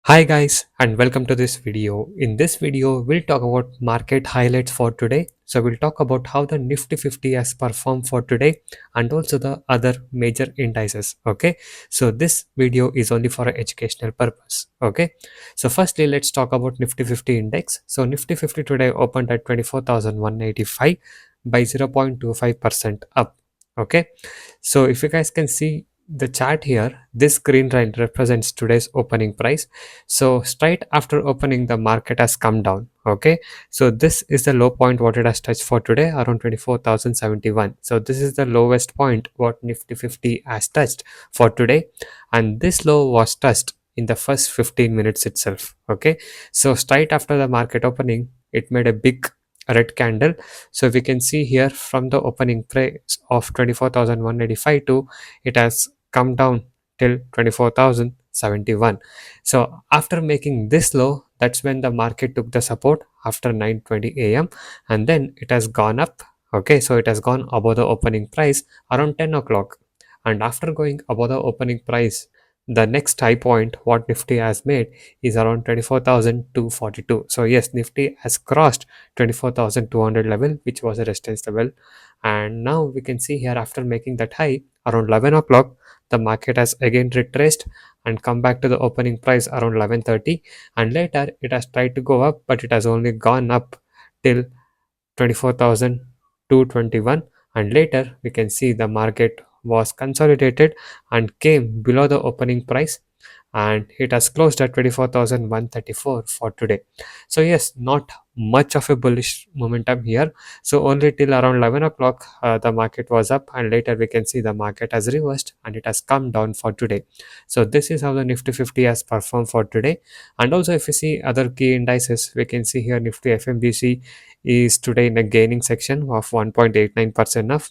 Hi guys and welcome to this video. In this video we'll talk about market highlights for today. So we'll talk about how the Nifty 50 has performed for today and also the other major indices. Okay, so this video is only for an educational purpose. Okay, so firstly let's talk about Nifty 50 index. So Nifty 50 today opened at 24,185 by 0.25% up. Okay, so if you guys can see the chart here, this green line represents today's opening price. So straight after opening the market has come down. Okay, so this is the low point what it has touched for today, around 24,071. So this is the lowest point what Nifty 50 has touched for today, and this low was touched in the first 15 minutes itself. Okay, so straight after the market opening it made a big red candle. So we can see here from the opening price of 24,185 to it has come down till 24,071. So after making this low, that's when the market took the support after 9:20 a.m. and then it has gone up. Okay, so it has gone above the opening price around 10 o'clock, and after going above the opening price, the next high point what Nifty has made is around 24,242. So yes, Nifty has crossed 24,200 level, which was a resistance level, and now we can see here after making that high around 11 o'clock, the market has again retraced and come back to the opening price around 11:30, and later it has tried to go up but it has only gone up till 24,221, and later we can see the market was consolidated and came below the opening price, and it has closed at 24,134 for today. So yes, not much of a bullish momentum here. So only till around 11 o'clock the market was up, and later we can see the market has reversed and it has come down for today. So this is how the Nifty 50 has performed for today. And also if you see other key indices, we can see here Nifty FMBC is today in a gaining section of 1.89% up,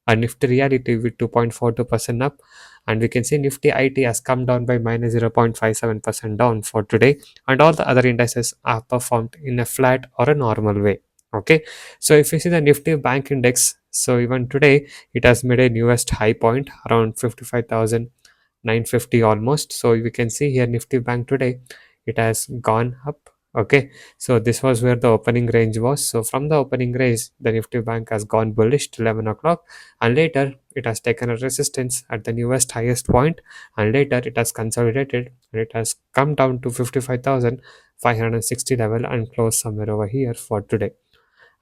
and Nifty Reality with 2.42% up, and we can see Nifty IT has come down by minus 0.57% down for today, and all the other indices are performed in a flat or a normal way. Okay, so if you see the Nifty Bank Index, so even today it has made a newest high point around 55,950 almost. So we can see here Nifty Bank today it has gone up. Okay, so this was where the opening range was. So from the opening range the Nifty Bank has gone bullish till 11 o'clock, and later it has taken a resistance at the newest highest point, and later it has consolidated and it has come down to 55,560 level and closed somewhere over here for today.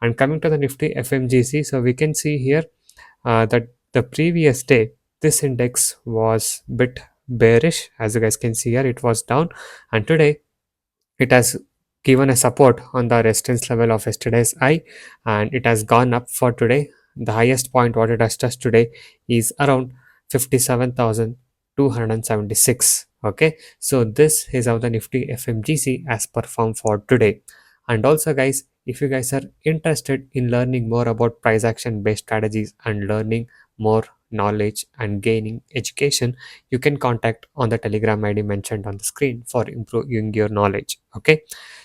And coming to the Nifty FMGC, so we can see here that the previous day this index was bit bearish. As you guys can see here, it was down, and today it has given a support on the resistance level of yesterday's high, and it has gone up for today. The highest point what it has touched today is around 57,276. Okay, so this is how the Nifty FMGC has performed for today. And also guys, if you guys are interested in learning more about price action based strategies and learning more knowledge and gaining education, you can contact on the Telegram ID mentioned on the screen for improving your knowledge. Okay,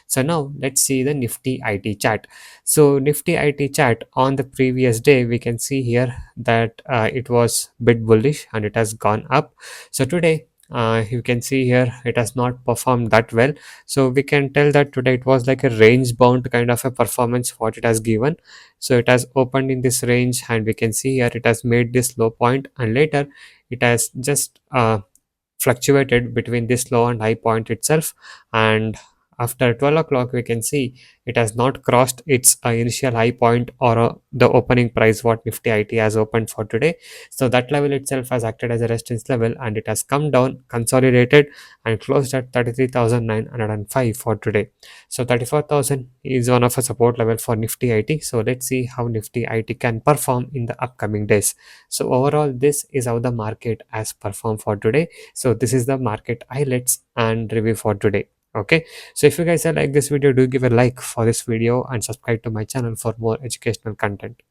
so now let's see the Nifty IT chart. So Nifty IT chart on the previous day, we can see here that it was bit bullish and it has gone up. So today you can see here it has not performed that well. So we can tell that today it was like a range bound kind of a performance what it has given. So it has opened in this range, and we can see here it has made this low point, and later it has just fluctuated between this low and high point itself. And after 12 o'clock we can see it has not crossed its initial high point or the opening price what Nifty IT has opened for today. So that level itself has acted as a resistance level, and it has come down, consolidated, and closed at 33,905 for today. So 34,000 is one of a support level for Nifty IT. So let's see how Nifty IT can perform in the upcoming days. So overall this is how the market has performed for today. So this is the market highlights and review for today. Okay, so if you guys like this video, do give a like for this video and subscribe to my channel for more educational content.